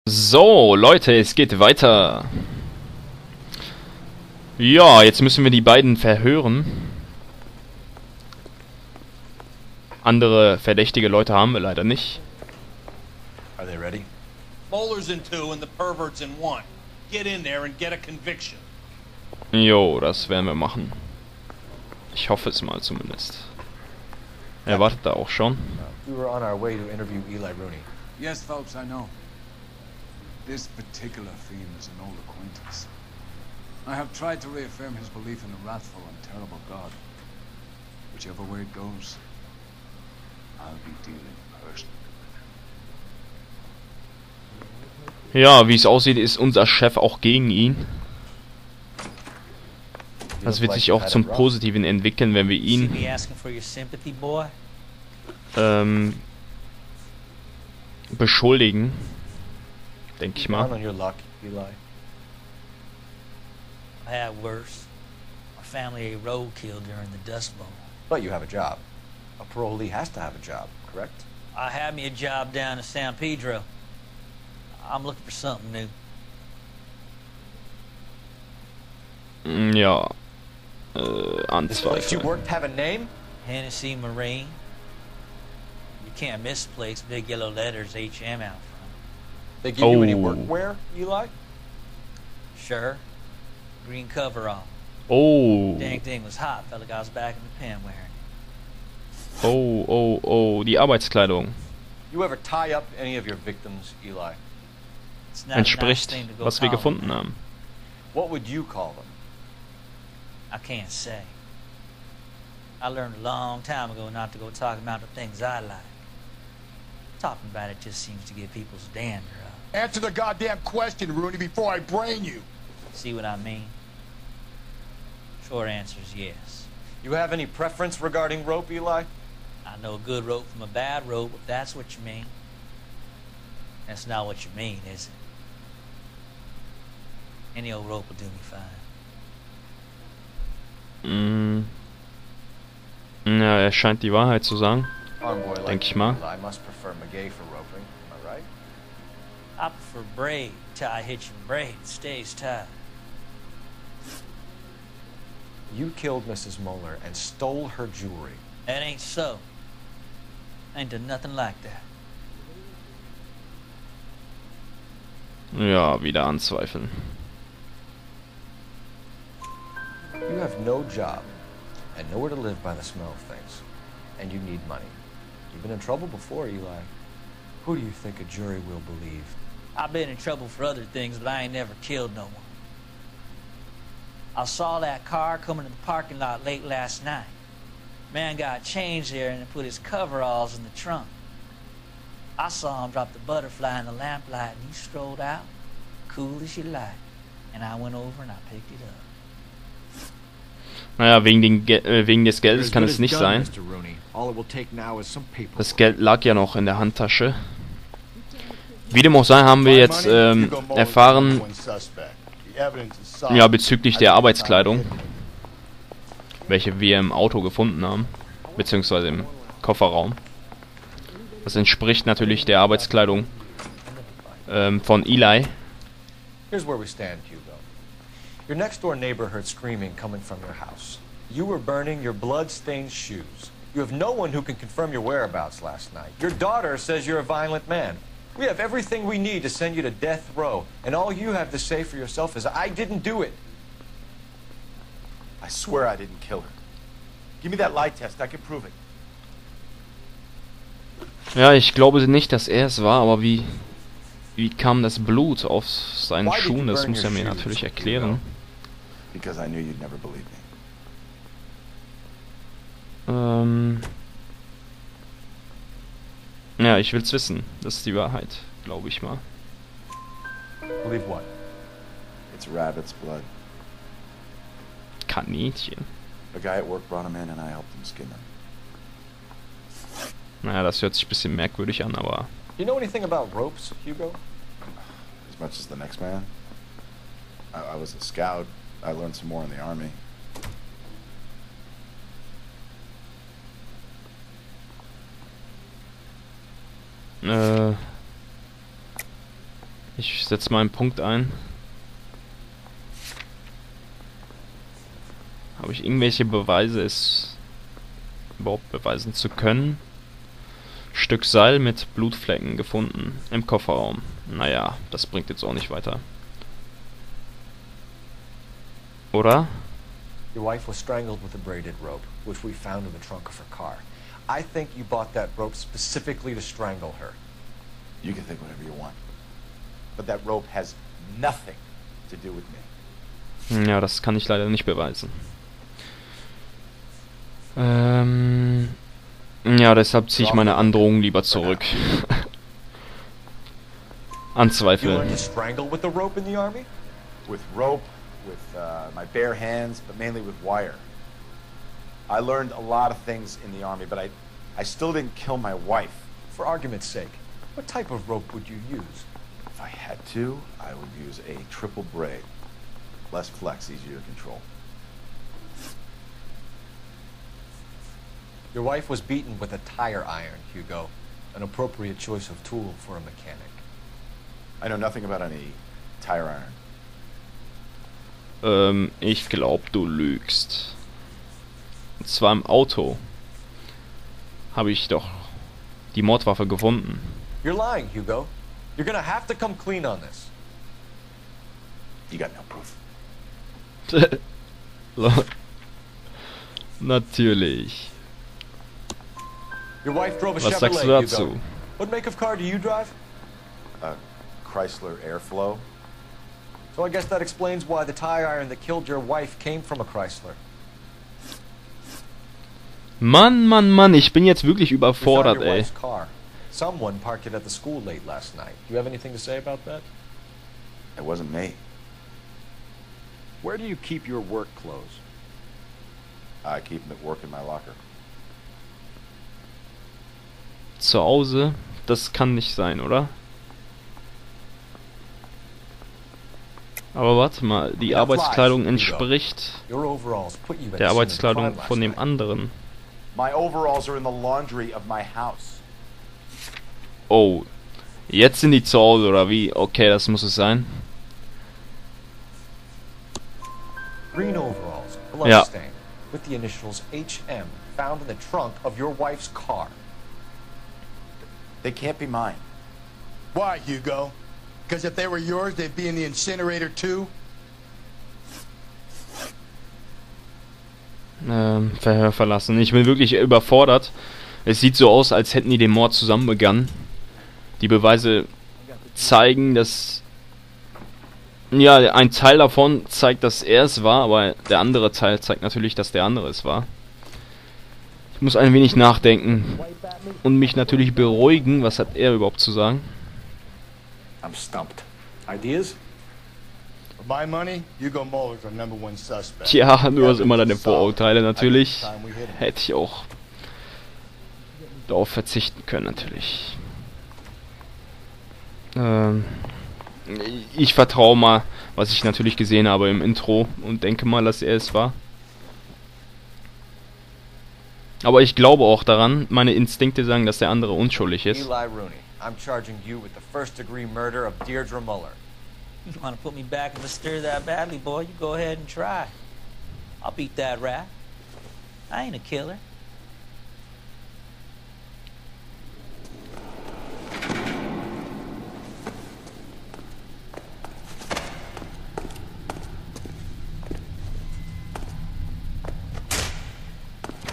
So, Leute, es geht weiter. Ja, jetzt müssen wir die beiden verhören. Andere verdächtige Leute haben wir leider nicht. Are they ready? Moeller's in 2 and the pervert's in 1. Get in there and get a conviction. Jo, das werden wir machen. Ich hoffe es mal zumindest. Er wartet da auch schon. We were on our way to interview Eli Rooney. Yes, folks, I know. This particular theme is an old acquaintance. I have tried to reaffirm his belief in a wrathful and terrible God. Whichever way it goes, I'll be dealing personally. Ja, wie es aussieht, ist unser Chef auch gegen ihn. Das wird sich auch zum Positiven entwickeln, wenn wir ihn beschuldigen, denke ich mal. I had worse. My family ate roadkill during the Dust Bowl. But you have a job. A parolee has to have a job, correct? I had me a job down in San Pedro. I'm looking for something new. Ja. This place you worked have a name? Hennessy Marine. You can't misplace big yellow letters HM out front. They give you any workwear, Eli? Sure. Green coverall. Oh. Dang thing was hot. Felt like I was back in the pen wearing it. Oh, die Arbeitskleidung. You ever tie up any of your victims, Eli? It's not Entspricht, a nice thing to go was wir call gefunden them. haben. What would you call them? I can't say. I learned a long time ago not to go talking about the things I like. Talking about it just seems to get people's dander up. Answer the goddamn question, Rooney, before I brain you. See what I mean? Short answer is yes. You have any preference regarding rope, Eli? I know a good rope from a bad rope, if that's what you mean. That's not what you mean, is it? Any old rope will do me fine. Ja, er scheint die Wahrheit zu sagen. Denke ich mal. Eli must prefer Magay for roping, am I right? I prefer braid. Tie hitching braid. It stays tied. You killed Mrs. Moeller and stole her jewelry. That ain't so. I ain't done nothing like that. Ja, wieder anzweifeln. You have no job and nowhere to live by the smell of things. And you need money. You've been in trouble before, Eli. Who do you think a jury will believe? I've been in trouble for other things, but I ain't never killed no one. I saw that car coming to the parking lot late last night. Man got changed there and put his coveralls in the trunk. I saw him drop the butterfly in the lamplight and he strolled out, cool as you like. And I went over and I picked it up. Naja, wegen des Geldes kann es nicht sein. Das Geld lag ja noch in der Handtasche. Wie dem auch sei, haben wir jetzt erfahren, ja, bezüglich der Arbeitskleidung, welche wir im Auto gefunden haben, beziehungsweise im Kofferraum. Das entspricht natürlich der Arbeitskleidung von Eli. Here's where we stand, Hugo. Your next-door neighbor heard screaming coming from your house. You were burning your blood-stained shoes. You have no one who can confirm your whereabouts last night. Your daughter says you're a violent man. We have everything we need to send you to death row, and all you have to say for yourself is, I didn't do it. I swear I didn't kill her. Give me that lie test, I can prove it. Ja, ich glaube nicht, dass er es war, aber wie kam das Blut auf seinen Schuhen? Das muss er mir natürlich erklären. Because I knew you'd never believe me. Ja, ich will's wissen. Das ist die Wahrheit, glaube ich mal. Believe what? It's rabbit's blood. Kaninchen. A guy at work brought him in and I helped him skin him. Naja, das hört sich ein bisschen merkwürdig an, aber... You know anything about ropes, Hugo? As much as the next man. I was a scout. I learned some more in the army. Ich setze mal einen Punkt ein. Habe ich irgendwelche Beweise, es überhaupt beweisen zu können? Stück Seil mit Blutflecken gefunden im Kofferraum. Naja, das bringt jetzt auch nicht weiter. Oder? Your wife was strangled with a braided rope, which we found in the trunk of her car. I think you bought that rope specifically to strangle her. You can think whatever you want. But that rope has nothing to do with me. Ja, das kann ich leider nicht beweisen. Ja, deshalb ziehe ich meine Androhung lieber zurück. You Anzweifel. learned to strangle with the rope in the army? With rope, with my bare hands, but mainly with wire. I learned a lot of things in the army, but I still didn't kill my wife. For argument's sake, what type of rope would you use? If I had to, I would use a triple braid. Less flex, easier to control. Your wife was beaten with a tire iron, Hugo. An appropriate choice of tool for a mechanic. I know nothing about any tire iron. Ich glaub, du lügst. Und zwar im Auto habe ich doch die Mordwaffe gefunden. You're lying, Hugo. You're gonna have to come clean on this. You got no proof. Natürlich. Your wife drove a Was sagst du Chevrolet, dazu? Hugo. What make of car do you drive? Chrysler Airflow. So I guess that explains why the tire iron that killed your wife came from a Chrysler. Mann, Mann, Mann, ich bin jetzt wirklich We found überfordert, your ey. wife's car. Someone parked it at the school late last night. Do you have anything to say about that? It wasn't me. Where do you keep your work clothes? I keep them at work in my locker. Zu Hause? Das kann nicht sein, oder? Aber warte mal, die Arbeitskleidung entspricht Your overalls put you at der the scene of the Arbeitskleidung crime last von dem night. anderen. My overalls are in the laundry of my house. Oh, jetzt sind die zu Hause, oder wie? Okay, das muss es sein. Green overalls, blood Ja. stain, with the initials HM, found in the trunk of your wife's car. They can't be mine. Why, Hugo? Because if they were yours, they'd be in the incinerator too? Verhör verlassen. Ich bin wirklich überfordert. Es sieht so aus, als hätten die den Mord zusammen begangen. Die Beweise zeigen, dass... Ja, ein Teil davon zeigt, dass er es war, aber der andere Teil zeigt natürlich, dass der andere es war. Ich muss ein wenig nachdenken und mich natürlich beruhigen. Was hat er überhaupt zu sagen? I'm stumped. Ideas? For my money, Hugo Muller's our #1 suspect. Tja, du hast immer deine Vorurteile natürlich. Hätte ich auch darauf verzichten können, natürlich. Ich vertraue mal, was ich natürlich gesehen habe im Intro und denke mal, dass er es war. Aber ich glaube auch daran, meine Instinkte sagen, dass der andere unschuldig ist. Eli Rooney, I'm charging you with the first-degree murder of Deirdre Muller. You want to put me back in the stir that badly, boy? You go ahead and try. I'll beat that rap. I ain't a killer.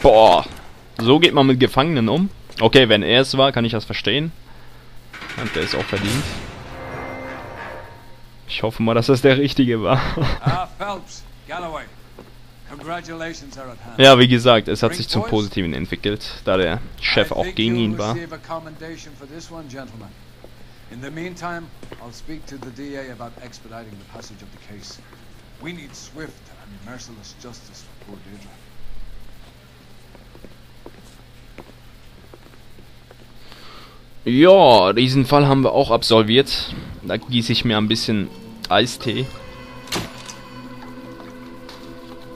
Boah, so geht man mit Gefangenen um? Okay, wenn er es war, kann ich das verstehen. Und der ist auch verdient. Ich hoffe mal, dass das der Richtige war. Ah, Phelps, Galloway. Congratulations are at hand. Ja, wie gesagt, es hat sich zum Positiven entwickelt, da der Chef auch gegen ihn war. In the meantime, I'll speak to the DA about expediting the passage of the case. We need swift and merciless justice for poor Deirdre. Ja, diesen Fall haben wir auch absolviert. Da gieße ich mir ein bisschen Eistee.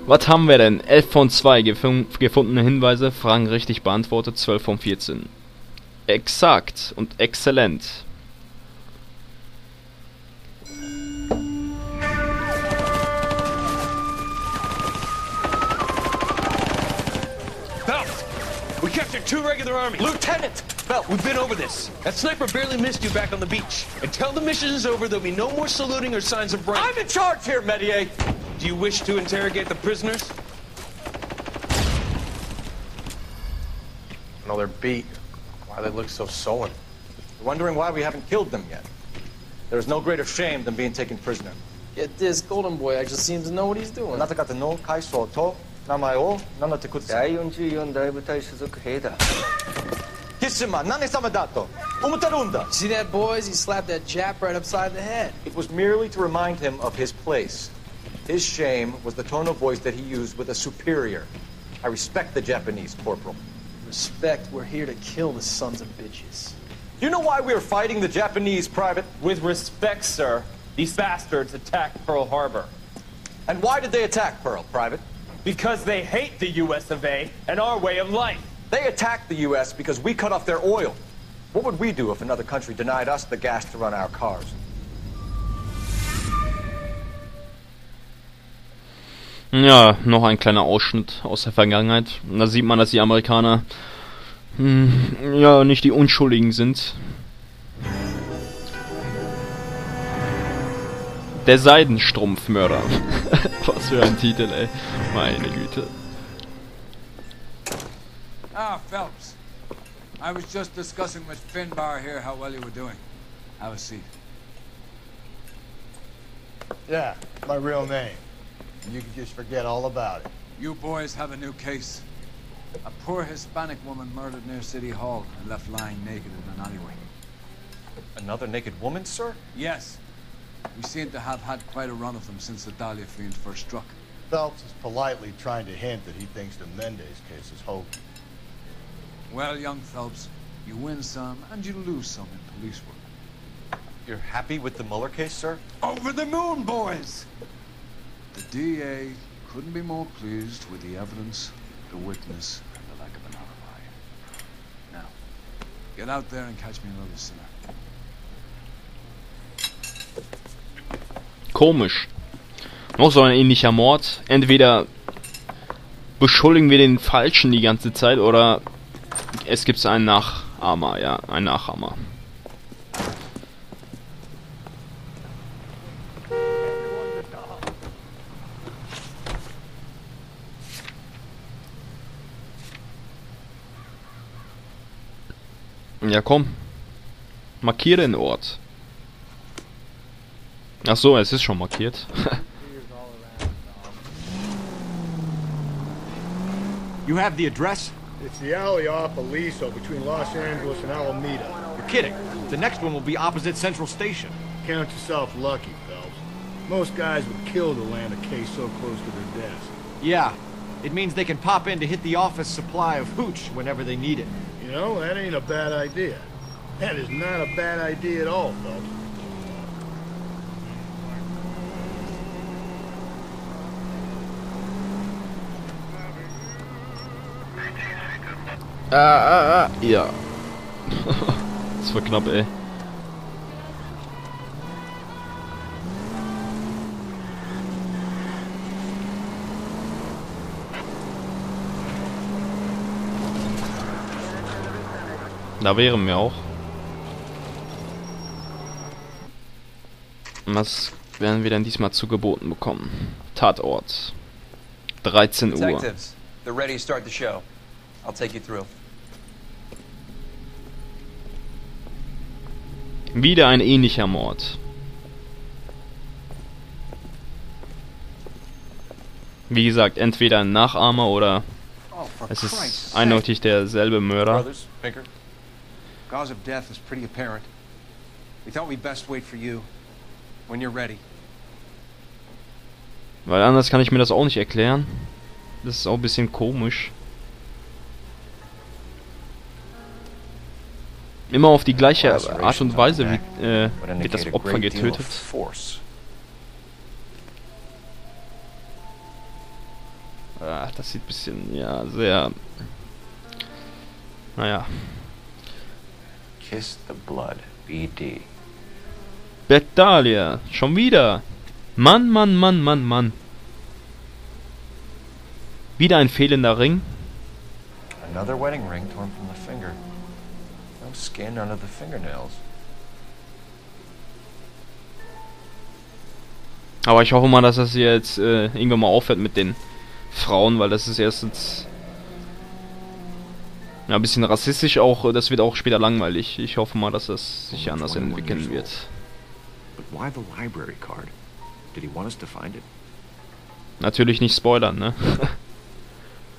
Was haben wir denn? 11 von 2 gefundene Hinweise, Fragen richtig beantwortet, 12 von 14. Exakt und exzellent. two regular army. Lieutenant! Phelps! We've been over this. That sniper barely missed you back on the beach. Until the mission is over, there'll be no more saluting or signs of rank. I'm in charge here, Medier! Do you wish to interrogate the prisoners? No, they're beat. Why they look so sullen? You're wondering why we haven't killed them yet. There's no greater shame than being taken prisoner. Get this, Golden Boy actually seems to know what he's doing. あなた方の階層と名前を名乗ってください。第44大部隊所属兵だ。キスマ、何様だと思ってるんだ。 See that, boys? He slapped that Jap right upside the head. It was merely to remind him of his place. His shame was the tone of voice that he used with a superior. I respect the Japanese, Corporal. Respect, we're here to kill the sons of bitches. Do you know why we are fighting the Japanese, Private? With respect, sir, these bastards attacked Pearl Harbor. And why did they attack Pearl, Private? Because they hate the US of A and our way of life. They attacked the U.S. because we cut off their oil. What would we do if another country denied us the gas to run our cars? Ja, noch ein kleiner Ausschnitt aus der Vergangenheit. Und da sieht man, dass die Amerikaner ja nicht die Unschuldigen sind. Der Seidenstrumpfmörder. Was für ein Titel, ey. Meine Güte. Ah, Phelps. I was just discussing with Finbar here how well you were doing. Have a seat. Yeah, my real name. And you can just forget all about it. You boys have a new case. A poor Hispanic woman murdered near City Hall and left lying naked in an alleyway. Another naked woman, sir? Yes. We seem to have had quite a run of them since the Dahlia fiend first struck. Phelps is politely trying to hint that he thinks the Mendez case is hokey. Well, young Phelps, you win some and you lose some in police work. You're happy with the Mueller case, sir? Over the moon, boys! The DA couldn't be more pleased with the evidence, the witness, and the lack of an alibi. Now, get out there and catch me another sinner. Komisch. Noch so ein ähnlicher Mord. Entweder beschuldigen wir den Falschen die ganze Zeit oder es gibt einen Nachahmer, ja, einen Nachahmer. Ja, komm. Markiere den Ort. Ach so, es ist schon markiert. You have the address? It's the alley off Aliso between Los Angeles and Alameda. You're kidding. The next one will be opposite Central Station. Count yourself lucky, Phelps. Most guys would kill to land a case so close to their desk. Yeah. It means they can pop in to hit the office supply of hooch whenever they need it. You know, that ain't a bad idea. That is not a bad idea at all, Phelps. Ja. Das war knapp, ey. Da wären wir auch. Was werden wir denn diesmal zugeboten bekommen? Tatort. 13 Uhr. Detectives, they're ready to start the show. I'll take you through. Wieder ein ähnlicher Mord. Wie gesagt, entweder ein Nachahmer oder es ist eindeutig derselbe Mörder. Brothers, Pinker? Cause of death is pretty apparent. We thought we'd best wait for you. When you're ready. Weil anders kann ich mir das auch nicht erklären. Das ist auch ein bisschen komisch. Immer auf die gleiche Art und Weise wird das Opfer getötet. Ah, das sieht ein bisschen, ja, sehr... Naja. Kiss the blood, BD. Bettalia, schon wieder. Mann, Mann, Mann, Mann, Mann. Wieder ein fehlender Ring. Another wedding ring torn from the finger. No skin under the fingernails. Aber ich hoffe mal, dass das hier jetzt irgendwann mal aufhört mit den Frauen, weil das ist erstens ja, ein bisschen rassistisch auch, das wird auch später langweilig. Ich hoffe mal, dass das sich anders entwickeln wird. But why the library card? Did he want us to find it? Natürlich nicht spoilern, ne?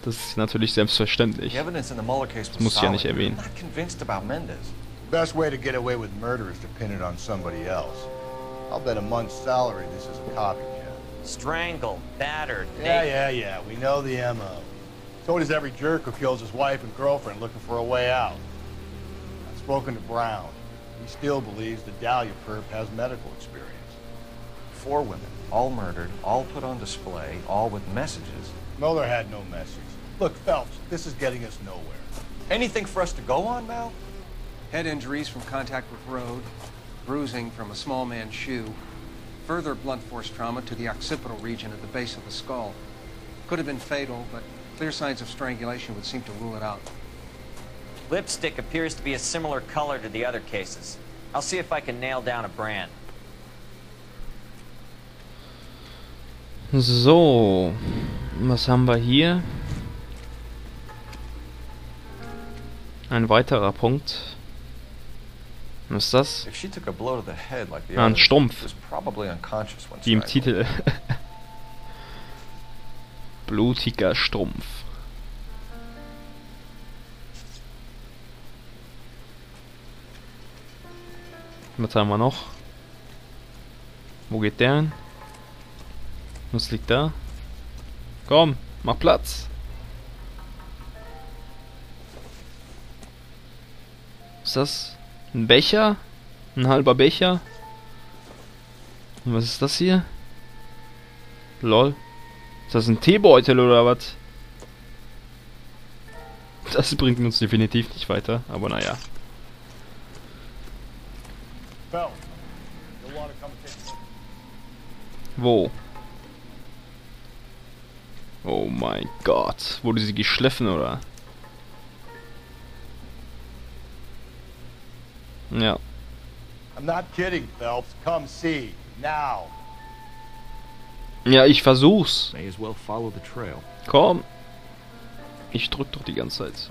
Das ist natürlich selbstverständlich. Das muss ich ja nicht erwähnen. Best way to get away with murder is to pin it on somebody else. I'll bet a month's salary this is a copycat. Strangled, battered, Yeah. We know the MO. So does every jerk who kills his wife and girlfriend looking for a way out. I've spoken to Brown. He still believes the Dahlia perp has medical experience. 4 women, all murdered, all put on display, all with messages. Mueller had no message. Look, Phelps, this is getting us nowhere. Anything for us to go on, Mal? Head injuries from contact with road, bruising from a small man's shoe, further blunt force trauma to the occipital region at the base of the skull. Could have been fatal, but clear signs of strangulation would seem to rule it out. Lipstick appears to be a similar color to the other cases. I'll see if I can nail down a brand. So, was haben wir hier? Ein weiterer Punkt. Was ist das? Ah, ein Stumpf. Wie im Titel. Blutiger Strumpf. Was haben wir noch? Wo geht der hin? Was liegt da? Komm, mach Platz. Was ist das? Ein Becher? Ein halber Becher? Und was ist das hier? Lol. Ist das ein Teebeutel oder was? Das bringt uns definitiv nicht weiter, aber naja. Wo? Oh mein Gott. Wurde sie geschliffen, oder? Ja. I'm not kidding, Phelps. Come see. Now. Ja, ich versuch's. May as well follow the trail. Komm. Ich drück doch die ganze Zeit.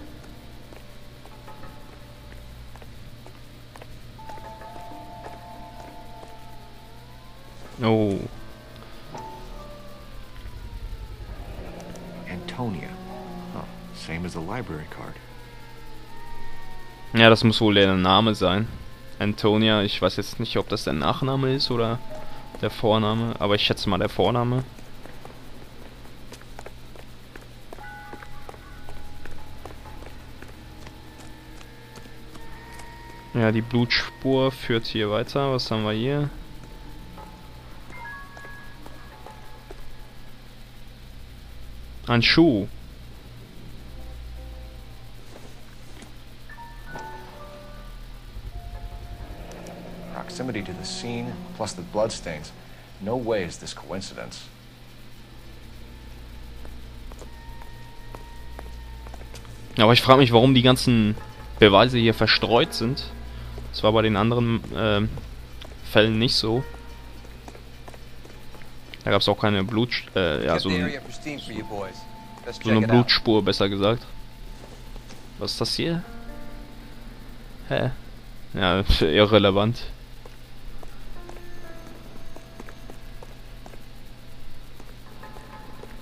Oh. Antonia. Huh. Same as the library card. Ja, das muss wohl der Name sein. Antonia, ich weiß jetzt nicht, ob das der Nachname ist oder der Vorname, aber ich schätze mal der Vorname. Ja, die Blutspur führt hier weiter. Was haben wir hier? Ein Schuh. Proximity to the scene, plus the bloodstains. No way is this coincidence. Aber ich frage mich, warum die ganzen Beweise hier verstreut sind. Das war bei den anderen Fällen nicht so. Da gab es auch keine ja, so eine Blutspur, besser gesagt. Was ist das hier? Hä? Ja, irrelevant.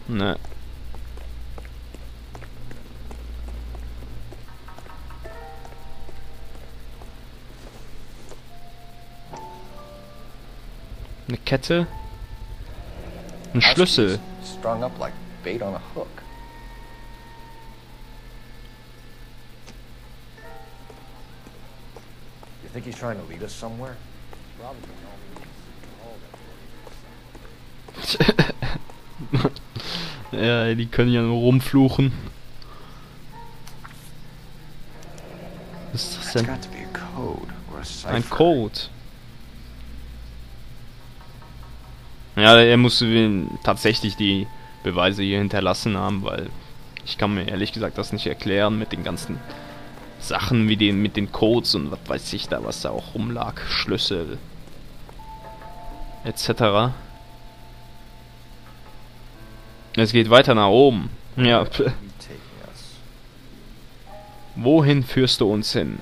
Ne. Eine Kette. Ein Schlüssel. Strung up like bait on a hook. You think he's trying to lead us somewhere? Ja, die können ja nur rumfluchen. Was ist das denn? Ein Code. Ja, er muss tatsächlich die Beweise hier hinterlassen haben, weil Ich kann mir ehrlich gesagt das nicht erklären mit den ganzen Sachen wie mit den Codes und was weiß ich da, was da auch rumlag. Schlüssel etc. Es geht weiter nach oben. Ja. Wohin führst du uns hin?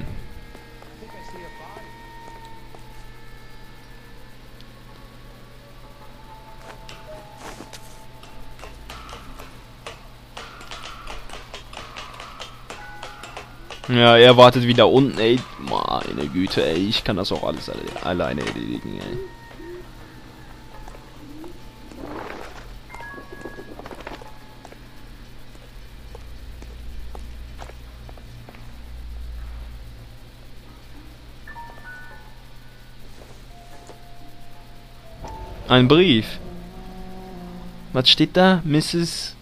Ja, er wartet wieder unten, ey. Meine Güte, ey. Ich kann das auch alles alleine erledigen, ey. Ein Brief. Was steht da? Mrs.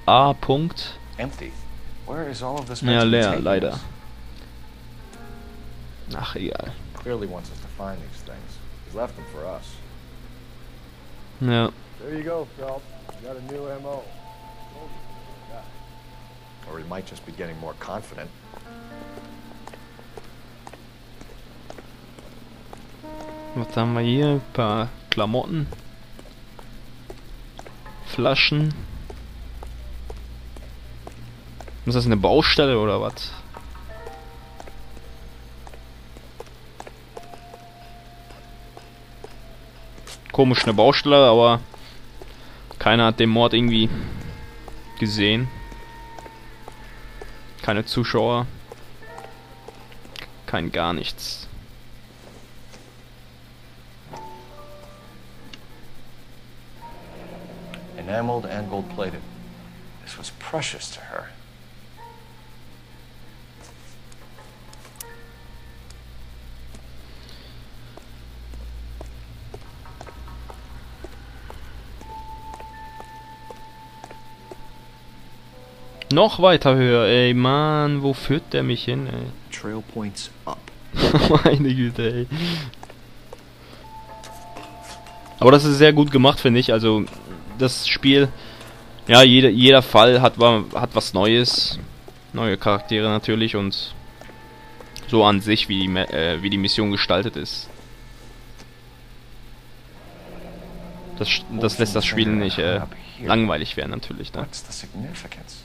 A. Punkt. Empty. Where is all of this Ja, mention leer, taking leider. us? Ach, egal. Clearly wants us to find these things. He's left them for us. Ja. There you go, Phelps. You got a new MO. Or he might just be getting more confident. Was haben wir hier? Ein paar Klamotten. Flaschen. Ist das eine Baustelle oder was? Komisch, eine Baustelle, aber keiner hat den Mord irgendwie gesehen. Keine Zuschauer. Kein gar nichts. Enameled and gold-plated. This was precious to her. Noch weiter höher, ey, Mann, wo führt der mich hin, ey? Trail points up. Meine Güte, ey. Aber das ist sehr gut gemacht, finde ich. Also, das Spiel, ja, jeder Fall hat was Neues. Neue Charaktere natürlich und so an sich, wie die Mission gestaltet ist. Das lässt das Spiel nicht langweilig werden, natürlich. Ne?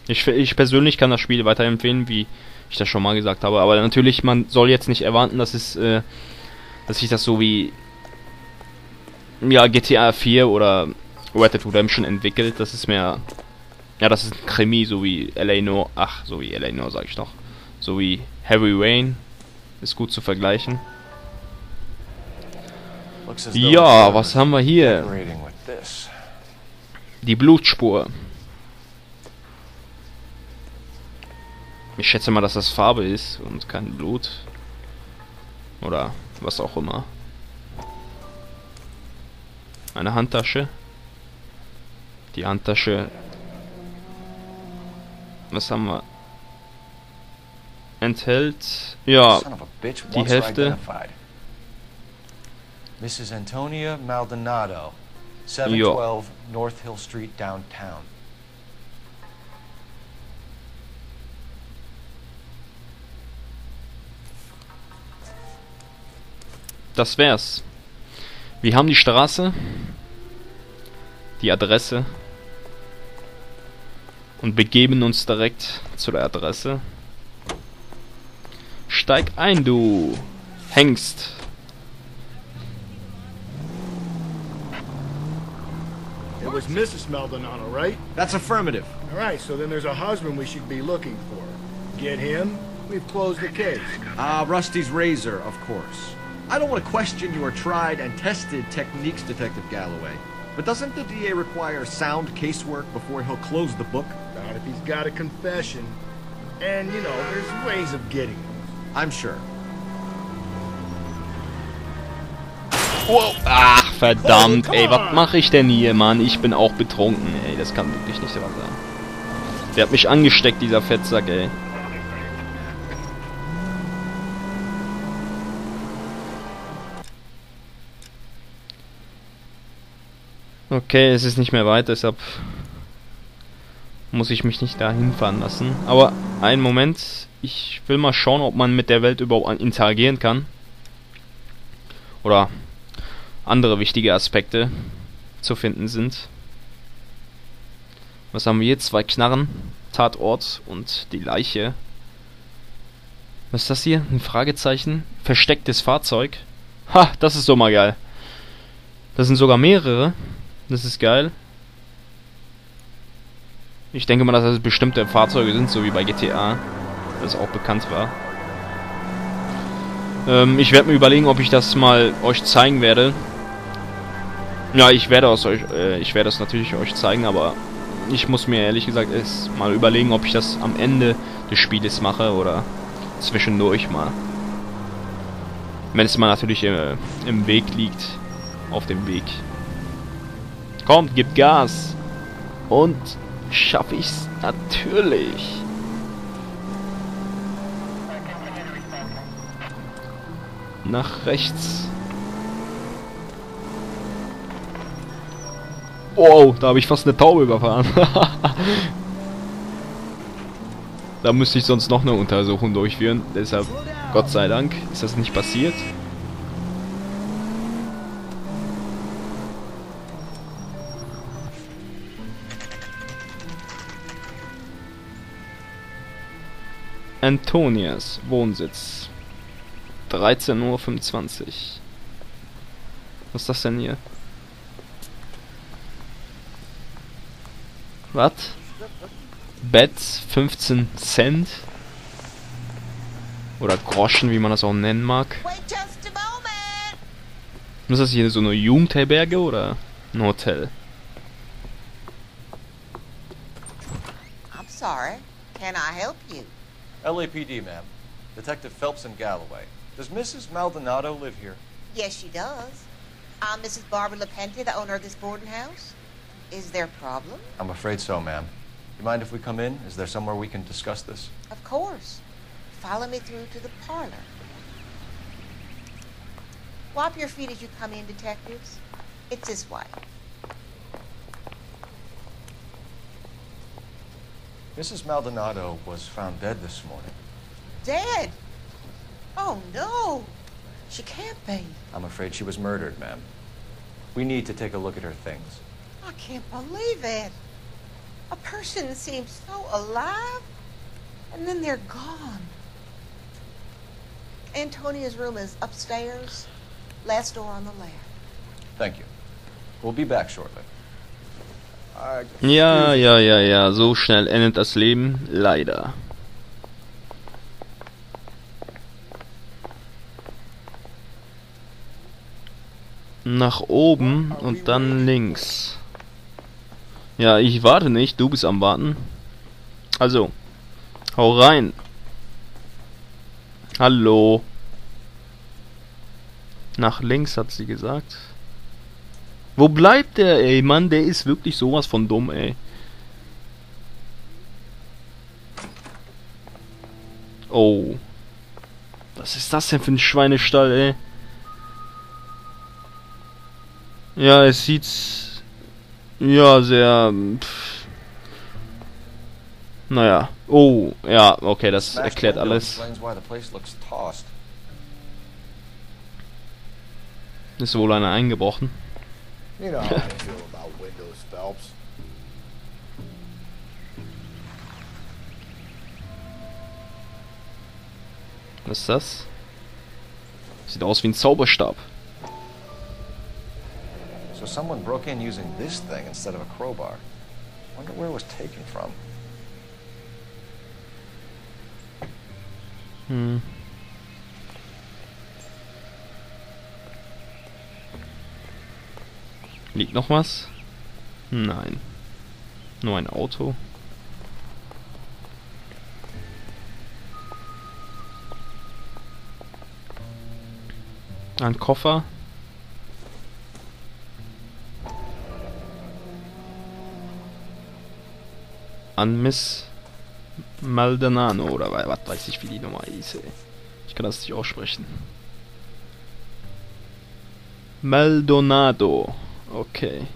Ich persönlich kann das Spiel weiterempfehlen, wie ich das schon mal gesagt habe. Aber natürlich, man soll jetzt nicht erwarten, dass sich das so wie ja, GTA 4 oder Red Dead Redemption entwickelt. Das ist mehr, ja, das ist ein Krimi, so wie LA Noire, so wie LA Noire sag ich noch. So wie Heavy Rain ist gut zu vergleichen. Ja, was haben wir hier? Die Blutspur. Ich schätze mal, dass das Farbe ist und kein Blut. Oder was auch immer. Eine Handtasche. Die Handtasche. Was haben wir? Enthält. Ja, die Hälfte. Mrs. Antonia Maldonado, 712 North Hill Street, downtown. Das wär's. Wir haben die Straße, die Adresse und begeben uns direkt zu der Adresse. Steig ein, du Hengst. It was Mrs. Maldonado, right? That's affirmative. All right, so then there's a husband we should be looking for. Get him, we've closed the case. Rusty's razor, of course. I don't want to question your tried and tested techniques, Detective Galloway. But doesn't the DA require sound casework before he'll close the book? Not if he's got a confession. And, you know, there's ways of getting them. I'm sure. Wow. Ach, verdammt, ey, was mache ich denn hier, Mann? Ich bin auch betrunken, ey, das kann wirklich nicht wahr sein. Der hat mich angesteckt, dieser Fettsack, ey. Okay, es ist nicht mehr weit, deshalb muss ich mich nicht dahin fahren lassen. Aber einen Moment, ich will mal schauen, ob man mit der Welt überhaupt interagieren kann. Oder andere wichtige Aspekte zu finden sind. Was haben wir hier? 2 Knarren, Tatort und die Leiche. Was ist das hier? Ein Fragezeichen? Verstecktes Fahrzeug? Ha, das ist doch mal geil. Das sind sogar mehrere. Das ist geil. Ich denke mal, dass das bestimmte Fahrzeuge sind, so wie bei GTA, das auch bekannt war. Ich werde mir überlegen, ob ich das mal euch zeigen werde. Ja, ich werde es natürlich euch zeigen, aber ich muss mir ehrlich gesagt erst mal überlegen, ob ich das am Ende des Spieles mache oder zwischendurch mal. Wenn es mal natürlich im Weg liegt. Auf dem Weg. Kommt, gib Gas. Und schaffe ich's natürlich. Nach rechts. Wow, da habe ich fast eine Taube überfahren. Da müsste ich sonst noch eine Untersuchung durchführen. Deshalb, Gott sei Dank, ist das nicht passiert. Antonias Wohnsitz. 13:25 Uhr. Was ist das denn hier? Was? Bett 15 Cent? Oder Groschen, wie man das auch nennen mag. Ist das hier so eine Jugendherberge oder ein Hotel? I'm sorry. Can I help you? LAPD, ma'am. Detective Phelps in Galloway. Does Mrs. Maldonado live here? Yes, she does. I'm Mrs. Barbara LaPente, the owner of this boarding house. Is there a problem? I'm afraid so, ma'am. You mind if we come in? Is there somewhere we can discuss this? Of course. Follow me through to the parlor. Wipe your feet as you come in, detectives. It's this way. Mrs. Maldonado was found dead this morning. Dead? Oh, no. She can't be. I'm afraid she was murdered, ma'am. We need to take a look at her things. I can't believe it. A person seems so alive, and then they're gone. Antonia's room is upstairs, last door on the left. Thank you. We'll be back shortly. Ja, so schnell endet das Leben, leider. Nach oben und dann links. Ja, ich warte nicht, du bist am Warten. Also, hau rein. Hallo. Nach links hat sie gesagt. Wo bleibt der, ey? Mann, der ist wirklich sowas von dumm, ey. Oh. Was ist das denn für ein Schweinestall, ey? Ja, es sieht... Ja, sehr... Naja. Oh, ja, okay, das erklärt alles. Ist wohl einer eingebrochen. You know how I feel about windows, Phelps. Was ist das? Sieht aus wie ein Zauberstab. So someone broke in using this thing instead of a crowbar. Wonder where it was taken from. Liegt noch was? Nein. Nur ein Auto. Ein Koffer. An Miss Maldonado oder was weiß ich, wie die Nummer hieß, ey. Ich kann das nicht aussprechen. Maldonado. Okay.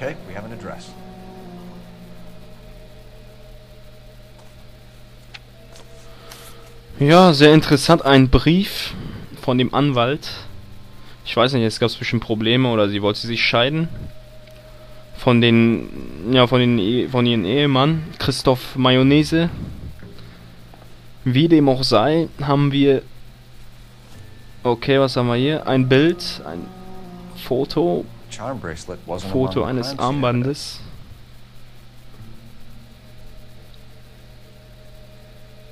Okay, we have an address. Ja, sehr interessant. Ein Brief von dem Anwalt. Ich weiß nicht, es gab bestimmt Probleme oder sie wollte sich scheiden. Von ihrem Ehemann, Christoph Mayonnaise. Wie dem auch sei, haben wir... Okay, was haben wir hier? Ein Bild, ein Foto. Foto eines Armbandes.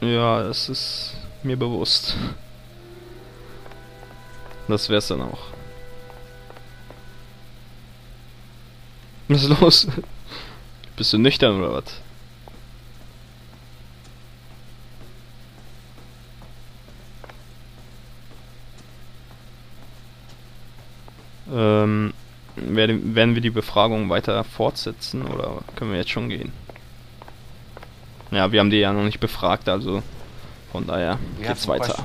Ja, das ist mir bewusst. Das wär's dann auch. Was ist los? Bist du nüchtern oder was? Werden wir die Befragung weiter fortsetzen oder können wir jetzt schon gehen? Ja, wir haben die ja noch nicht befragt, also von daher geht's weiter.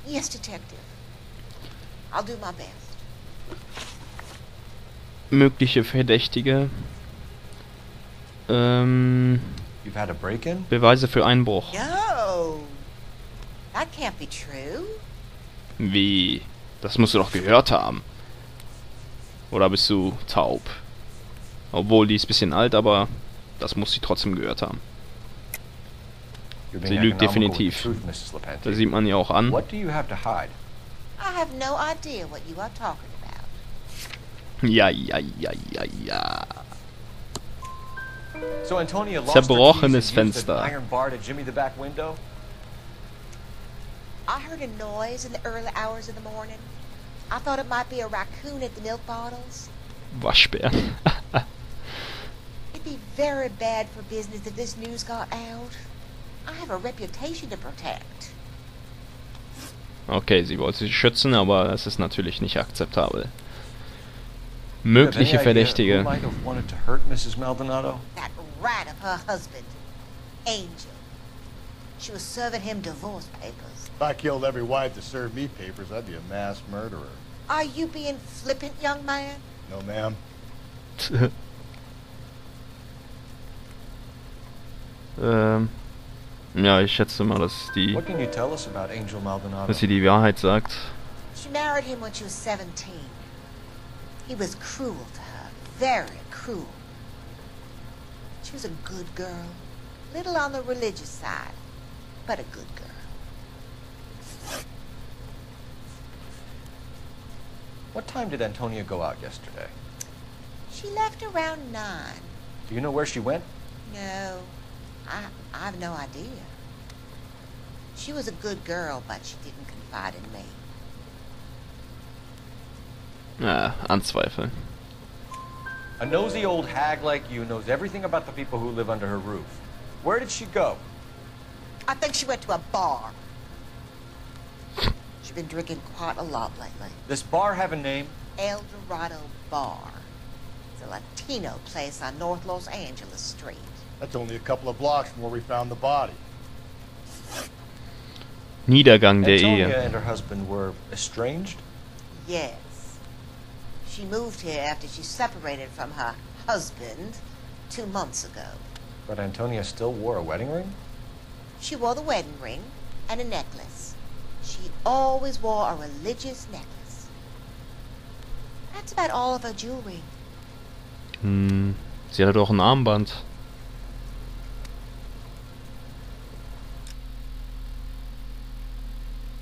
Yes, Detective. I'll do my best. Mögliche Verdächtige. You've had a break-in? Beweise für Einbruch. No, that can't be true. Wie? Das musst du doch gehört haben. Oder bist du taub? Obwohl, die ist ein bisschen alt, aber das muss sie trotzdem gehört haben. Sie lügt definitiv. Das sieht man ja auch an. What do you have to hide? I have no idea what you are talking about. Ja. So Antonia lost Zerbrochenes her keys and used Fenster. an iron bar to jimmy the back window? I heard a noise in the early hours of the morning. I thought it might be a raccoon at the milk bottles. Waschbären. It'd be very bad for business if this news got out. I have a reputation to protect. Okay, sie wollte sich schützen, aber das ist natürlich nicht akzeptabel. Mögliche Verdächtige. That rat of her husband, Angel. She was serving him divorce papers. If I killed every wife to serve me papers, I'd be a mass murderer. Are you being flippant, young man? No, ma'am. Ja, ich schätze mal, dass What can you tell us about Angel Maldonado? sie die Wahrheit sagt. She married him when she was 17. He was cruel to her, very cruel. She was a good girl, little on the religious side, but a good girl. What time did Antonia go out yesterday? She left around 9. Do you know where she went? No, I have no idea. She was a good girl, but she didn't confide in me. Ja, anzweifeln. A nosy old hag like you knows everything about the people who live under her roof. Where did she go? I think she went to a bar. She's been drinking quite a lot lately. This bar have a name? El Dorado Bar. It's a Latino place on North Los Angeles Street. That's only a couple of blocks from where we found the body. Niedergang der Antonia Ehe. and her husband were estranged? Yes. She moved here after she separated from her husband 2 months ago. But Antonia still wore a wedding ring? She wore the wedding ring and a necklace. She always wore a religious necklace. That's about all of her jewelry. Sie hatte doch ein Armband.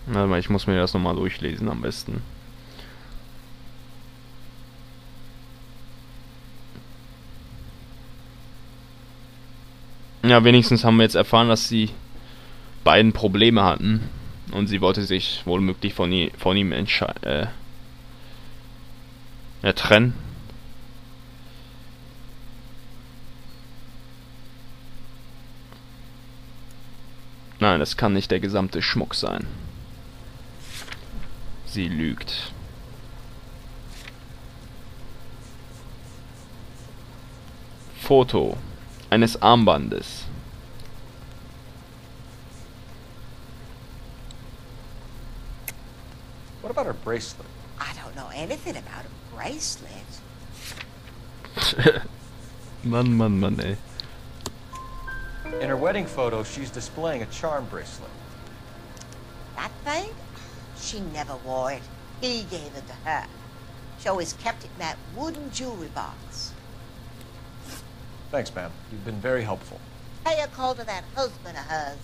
Warte mal, ich muss mir das nochmal durchlesen am besten. Ja, wenigstens haben wir jetzt erfahren, dass die beiden Probleme hatten. Und sie wollte sich wohl möglich von ihm trennen. Nein, das kann nicht der gesamte Schmuck sein. Sie lügt. Foto eines Armbandes. What about her bracelet? I don't know anything about a bracelet. Mann, Mann, Mann, ey. In her wedding photo, she's displaying a charm bracelet. That thing? She never wore it. He gave it to her. She always kept it in that wooden jewelry box. Thanks, ma'am. You've been very helpful. Pay a call to that husband of hers.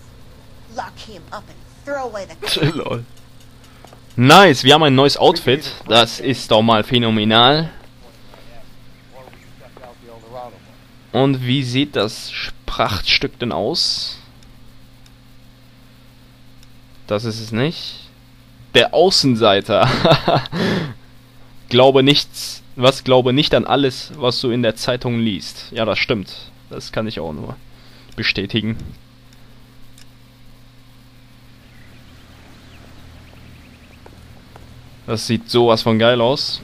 Lock him up and throw away the... Lol. Nice, wir haben ein neues Outfit. Das ist doch mal phänomenal. Und wie sieht das Prachtstück denn aus? Das ist es nicht. Der Außenseiter. Glaube nichts. Was glaube nicht an alles, was du in der Zeitung liest. Ja, das stimmt. Das kann ich auch nur bestätigen. Das sieht sowas von geil aus.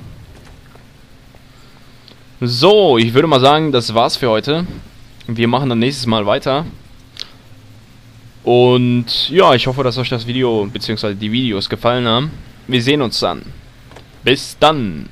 So, ich würde mal sagen, das war's für heute. Wir machen dann nächstes Mal weiter. Und ja, ich hoffe, dass euch das Video bzw. die Videos gefallen haben. Wir sehen uns dann. Bis dann.